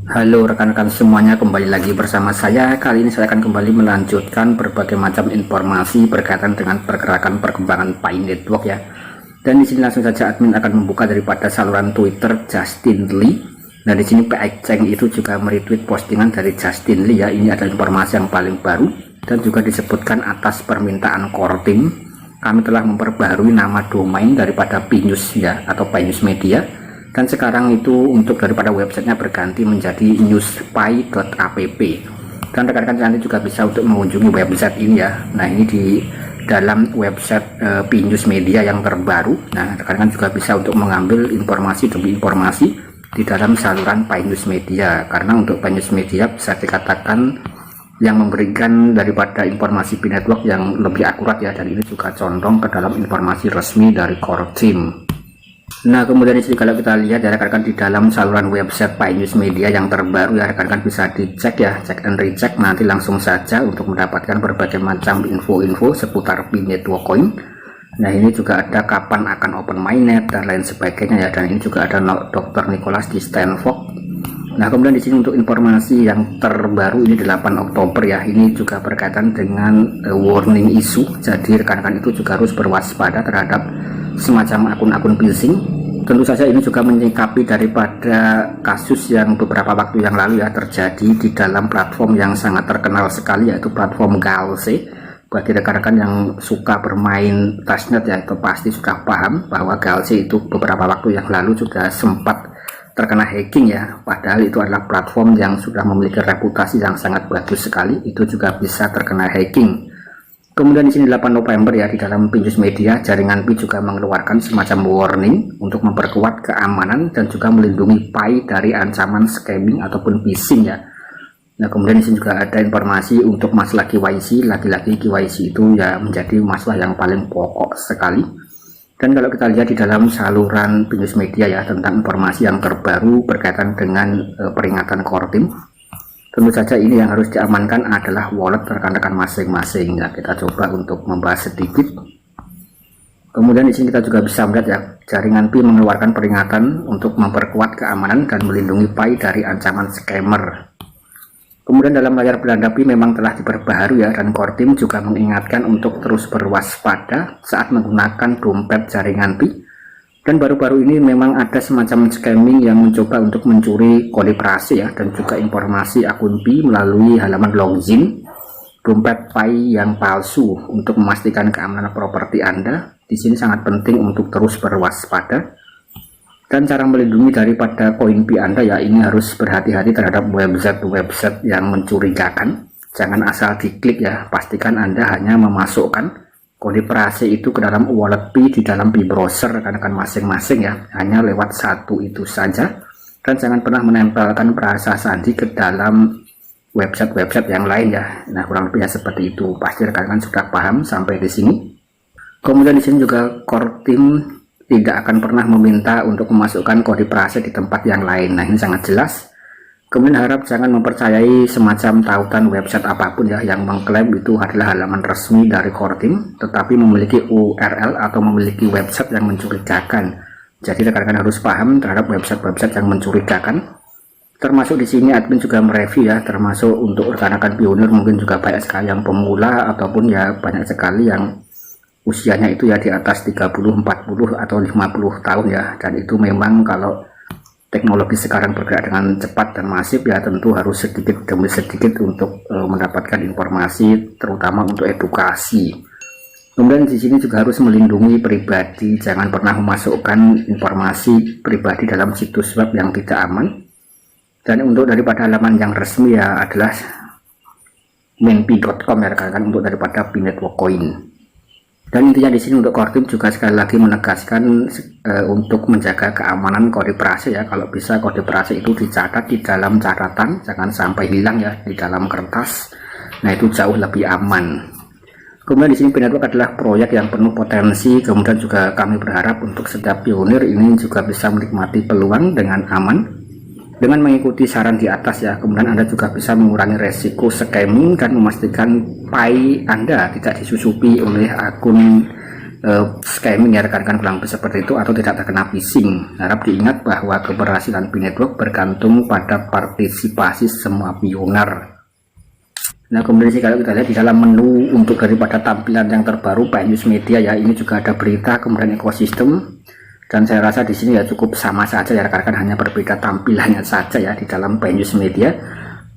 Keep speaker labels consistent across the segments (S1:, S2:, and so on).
S1: Halo rekan-rekan semuanya, kembali lagi bersama saya. Kali ini saya akan kembali melanjutkan berbagai macam informasi berkaitan dengan pergerakan perkembangan Pi Network ya. Dan di sini langsung saja admin akan membuka daripada saluran Twitter Justin Lee. Nah di sini PX Cheng itu juga meretweet postingan dari Justin Lee ya. Ini adalah informasi yang paling baru dan juga disebutkan atas permintaan core team. Kami telah memperbaharui nama domain daripada Pi News ya, atau Pi News Media. Dan sekarang itu untuk daripada websitenya berganti menjadi newspi.app, dan rekan-rekan nanti juga bisa untuk mengunjungi website ini ya. Nah ini di dalam website Pi News Media yang terbaru. Nah rekan-rekan juga bisa untuk mengambil informasi demi informasi di dalam saluran Pi News Media, karena untuk Pi News Media bisa dikatakan yang memberikan daripada informasi Pi Network yang lebih akurat ya, dan ini juga condong ke dalam informasi resmi dari core team. Nah kemudian di sini kalau kita lihat ya rekan-rekan, di dalam saluran website Pi News Media yang terbaru ya rekan-rekan bisa dicek ya, cek dan recheck nanti langsung saja untuk mendapatkan berbagai macam info-info seputar Pi Network Coin. Nah ini juga ada kapan akan open mainnet dan lain sebagainya ya, dan ini juga ada Dr. Nicholas di Stanford. Nah kemudian di sini untuk informasi yang terbaru ini 8 Oktober ya, ini juga berkaitan dengan warning issue. Jadi rekan-rekan itu juga harus berwaspada terhadap semacam akun-akun phishing. Tentu saja ini juga menyikapi daripada kasus yang beberapa waktu yang lalu ya terjadi di dalam platform yang sangat terkenal sekali, yaitu platform Galaxy. Bagi rekan-rekan yang suka bermain testnet ya, itu pasti sudah paham bahwa Galaxy itu beberapa waktu yang lalu juga sempat terkena hacking ya, padahal itu adalah platform yang sudah memiliki reputasi yang sangat bagus sekali, itu juga bisa terkena hacking. Kemudian di sini 8 November ya, di dalam Pi News Media jaringan Pi juga mengeluarkan semacam warning untuk memperkuat keamanan dan juga melindungi Pi dari ancaman scamming ataupun phishing ya. Nah kemudian di sini juga ada informasi untuk masalah KYC. Lagi-lagi KYC itu ya menjadi masalah yang paling pokok sekali. Dan kalau kita lihat di dalam saluran Pi News Media ya, tentang informasi yang terbaru berkaitan dengan peringatan core team, tentu saja ini yang harus diamankan adalah wallet rekan-rekan masing-masing ya. Kita coba untuk membahas sedikit. Kemudian di sini kita juga bisa melihat ya, jaringan Pi mengeluarkan peringatan untuk memperkuat keamanan dan melindungi Pi dari ancaman scammer. Kemudian dalam layar Belanda Pi memang telah diperbaharui ya, dan core team juga mengingatkan untuk terus berwaspada saat menggunakan dompet jaringan Pi. Dan baru-baru ini memang ada semacam scamming yang mencoba untuk mencuri kode prase ya, dan juga informasi akun Pi melalui halaman login dompet Pi yang palsu. Untuk memastikan keamanan properti Anda, di sini sangat penting untuk terus berwaspada. Dan cara melindungi daripada koin Pi Anda ya, ini harus berhati-hati terhadap website-website yang mencurigakan. Jangan asal diklik ya, pastikan Anda hanya memasukkan kode prase itu ke dalam wallet Pi di dalam Pi browser rekan-rekan masing-masing ya, hanya lewat satu itu saja. Dan jangan pernah menempelkan frasa sandi ke dalam website-website yang lain ya. Nah kurang lebih ya seperti itu. Pasti rekan-rekan sudah paham sampai di sini. Kemudian di sini juga core team tidak akan pernah meminta untuk memasukkan kode prase di tempat yang lain. Nah ini sangat jelas. Kemudian harap jangan mempercayai semacam tautan website apapun ya yang mengklaim itu adalah halaman resmi dari core team, tetapi memiliki URL atau memiliki website yang mencurigakan. Jadi rekan-rekan harus paham terhadap website-website yang mencurigakan. Termasuk di sini admin juga mereview ya, termasuk untuk rekan-rekan pionir, mungkin juga banyak sekali yang pemula ataupun ya banyak sekali yang usianya itu ya di atas 30, 40 atau 50 tahun ya. Dan itu memang kalau teknologi sekarang bergerak dengan cepat dan masif ya, tentu harus sedikit demi sedikit untuk mendapatkan informasi, terutama untuk edukasi. Kemudian di sini juga harus melindungi pribadi, jangan pernah memasukkan informasi pribadi dalam situs web yang tidak aman. Dan untuk daripada halaman yang resmi ya adalah mainpi.com ya rekan-rekan, untuk daripada Pi Network Coin. Dan intinya di sini untuk core team juga sekali lagi menegaskan untuk menjaga keamanan kode prase ya. Kalau bisa kode prase itu dicatat di dalam catatan, jangan sampai hilang ya di dalam kertas. Nah itu jauh lebih aman. Kemudian di sini Pi Network adalah proyek yang penuh potensi. Kemudian juga kami berharap untuk setiap pionir ini juga bisa menikmati peluang dengan aman, dengan mengikuti saran di atas ya. Kemudian Anda juga bisa mengurangi resiko scamming dan memastikan Pi Anda tidak disusupi oleh akun scamming ya rekan-rekan, kurang lebih seperti itu, atau tidak terkena phishing. Harap diingat bahwa keberhasilan P-Network bergantung pada partisipasi semua pioner. Nah kemudian sih kalau kita lihat di dalam menu untuk daripada tampilan yang terbaru Pine News Media ya, ini juga ada berita kemudian ekosistem, dan saya rasa di sini ya cukup sama saja ya rekan-rekan, hanya berbeda tampilannya saja ya di dalam Pine News Media.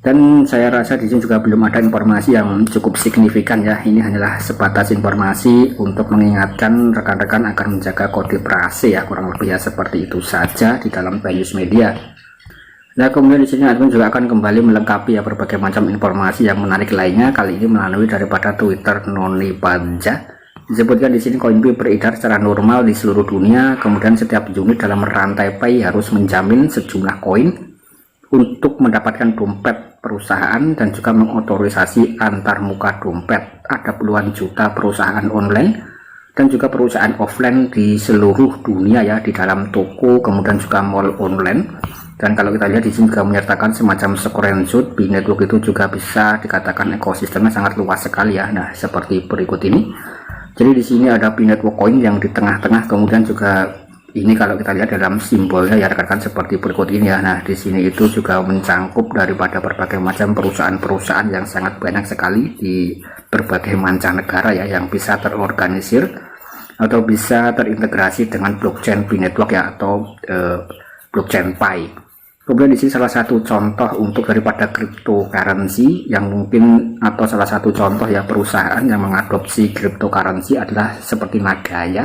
S1: Dan saya rasa di sini juga belum ada informasi yang cukup signifikan ya. Ini hanyalah sebatas informasi untuk mengingatkan rekan-rekan agar menjaga kode prase ya, kurang lebih ya seperti itu saja di dalam Pine News Media. Nah kemudian di sini admin juga akan kembali melengkapi ya berbagai macam informasi yang menarik lainnya, kali ini melalui daripada Twitter Noni Panja. Disebutkan di sini koin Pi beredar secara normal di seluruh dunia, kemudian setiap unit dalam rantai Pi harus menjamin sejumlah koin untuk mendapatkan dompet perusahaan dan juga mengotorisasi antar muka dompet. Ada puluhan juta perusahaan online dan juga perusahaan offline di seluruh dunia ya, di dalam toko kemudian juga mall online. Dan kalau kita lihat di sini juga menyertakan semacam screenshot. P-Network itu juga bisa dikatakan ekosistemnya sangat luas sekali ya. Nah seperti berikut ini. Jadi di sini ada P-Network coin yang di tengah-tengah, kemudian juga ini kalau kita lihat dalam simbolnya ya rekan-rekan seperti berikut ini ya. Nah di sini itu juga mencangkup daripada berbagai macam perusahaan-perusahaan yang sangat banyak sekali di berbagai mancanegara ya, yang bisa terorganisir atau bisa terintegrasi dengan blockchain P-Network ya, atau blockchain Pi. Kemudian di sini salah satu contoh untuk daripada cryptocurrency yang mungkin, atau salah satu contoh ya perusahaan yang mengadopsi cryptocurrency adalah seperti Nagaya.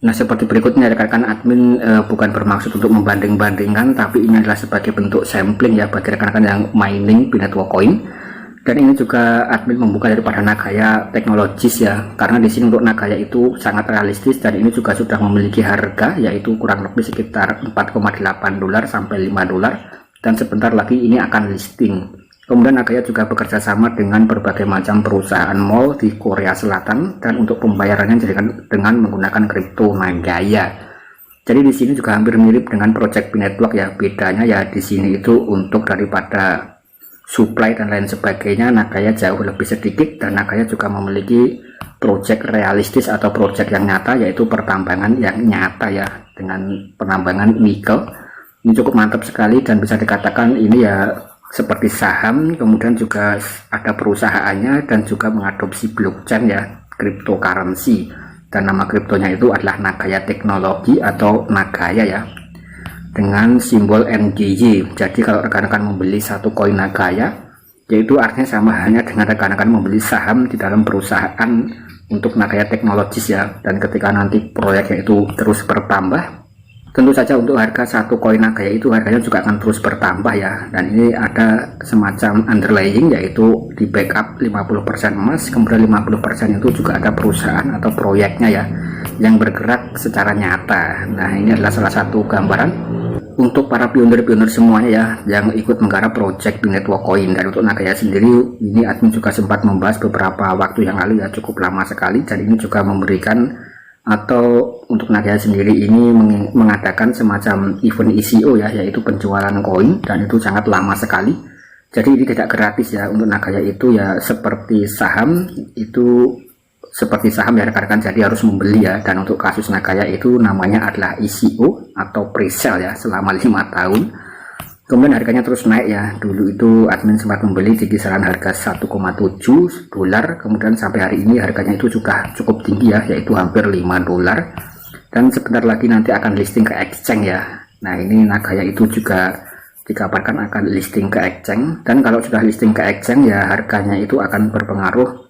S1: Nah seperti berikutnya rekan-rekan, admin bukan bermaksud untuk membanding-bandingkan, tapi ini adalah sebagai bentuk sampling ya bagi rekan-rekan yang mining P-Network coin. Dan ini juga admin membuka daripada Nagaya Technologies ya, karena di sini untuk Nagaya itu sangat realistis, dan ini juga sudah memiliki harga yaitu kurang lebih sekitar 4,8 dolar sampai 5 dolar, dan sebentar lagi ini akan listing. Kemudian Nagaya juga bekerja sama dengan berbagai macam perusahaan mall di Korea Selatan, dan untuk pembayarannya dengan menggunakan kripto Nagaya. Jadi di sini juga hampir mirip dengan project P-Network ya. Bedanya ya di sini itu untuk daripada supply dan lain sebagainya, Nagaya jauh lebih sedikit, dan Nagaya juga memiliki project realistis atau project yang nyata, yaitu pertambangan yang nyata ya, dengan penambangan nikel. Ini cukup mantap sekali, dan bisa dikatakan ini ya seperti saham, kemudian juga ada perusahaannya, dan juga mengadopsi blockchain ya, cryptocurrency, dan nama kriptonya itu adalah Nagaya Teknologi atau Nagaya ya, dengan simbol NGY. Jadi kalau rekan-rekan membeli satu koin Nagaya, yaitu artinya sama hanya dengan rekan-rekan membeli saham di dalam perusahaan untuk Nagaya Technologies ya. Dan ketika nanti proyeknya itu terus bertambah, tentu saja untuk harga satu koin Nagaya itu harganya juga akan terus bertambah ya. Dan ini ada semacam underlying, yaitu di backup 50% emas, kemudian 50% itu juga ada perusahaan atau proyeknya ya, yang bergerak secara nyata. Nah ini adalah salah satu gambaran untuk para pionir-pionir semuanya ya, yang ikut menggarap project P-Network coin. Dan untuk Nagaya sendiri, ini admin juga sempat membahas beberapa waktu yang lalu ya, cukup lama sekali. Dan ini juga memberikan, atau untuk Nagaya sendiri ini mengadakan semacam event ICO ya, yaitu penjualan koin, dan itu sangat lama sekali. Jadi ini tidak gratis ya. Untuk Nagaya itu ya seperti saham, itu seperti saham ya rekan-rekan, jadi harus membeli ya. Dan untuk kasus Nagaya itu namanya adalah ICO atau pre-sale ya, selama 5 tahun. Kemudian harganya terus naik ya. Dulu itu admin sempat membeli di kisaran harga 1,7 dolar, kemudian sampai hari ini harganya itu juga cukup tinggi ya, yaitu hampir 5 dolar. Dan sebentar lagi nanti akan listing ke exchange ya. Nah ini Nagaya itu juga dikabarkan akan listing ke exchange, dan kalau sudah listing ke exchange ya harganya itu akan berpengaruh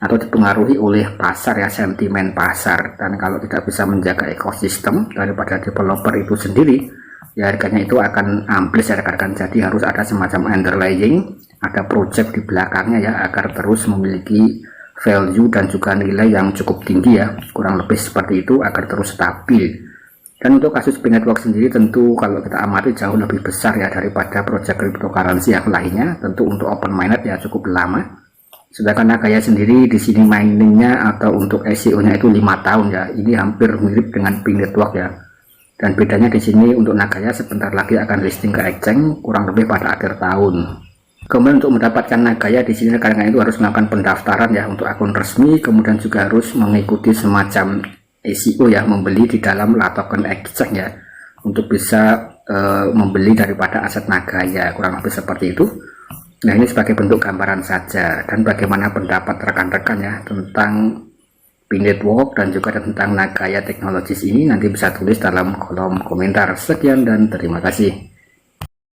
S1: atau dipengaruhi oleh pasar ya, sentimen pasar. Dan kalau tidak bisa menjaga ekosistem daripada developer itu sendiri, ya harganya itu akan ambles ya rekan-rekan. Jadi harus ada semacam underlying, ada project di belakangnya ya, agar terus memiliki value dan juga nilai yang cukup tinggi ya, kurang lebih seperti itu, agar terus stabil. Dan untuk kasus P-Network sendiri tentu kalau kita amati jauh lebih besar ya daripada project cryptocurrency yang lainnya. Tentu untuk open mainnet ya cukup lama. Sedangkan Nagaya sendiri di sini miningnya atau untuk ICO-nya itu 5 tahun ya. Ini hampir mirip dengan P-Network ya. Dan bedanya di sini untuk Nagaya sebentar lagi akan listing ke exchange kurang lebih pada akhir tahun. Kemudian untuk mendapatkan Nagaya di sini rekan-rekan itu harus melakukan pendaftaran ya untuk akun resmi, kemudian juga harus mengikuti semacam ICO ya, membeli di dalam token exchange ya, untuk bisa membeli daripada aset Nagaya, kurang lebih seperti itu. Nah, ini sebagai bentuk gambaran saja, dan bagaimana pendapat rekan-rekan ya tentang P-Network dan juga tentang Nagaya Technologies ini nanti bisa tulis dalam kolom komentar. Sekian dan terima kasih.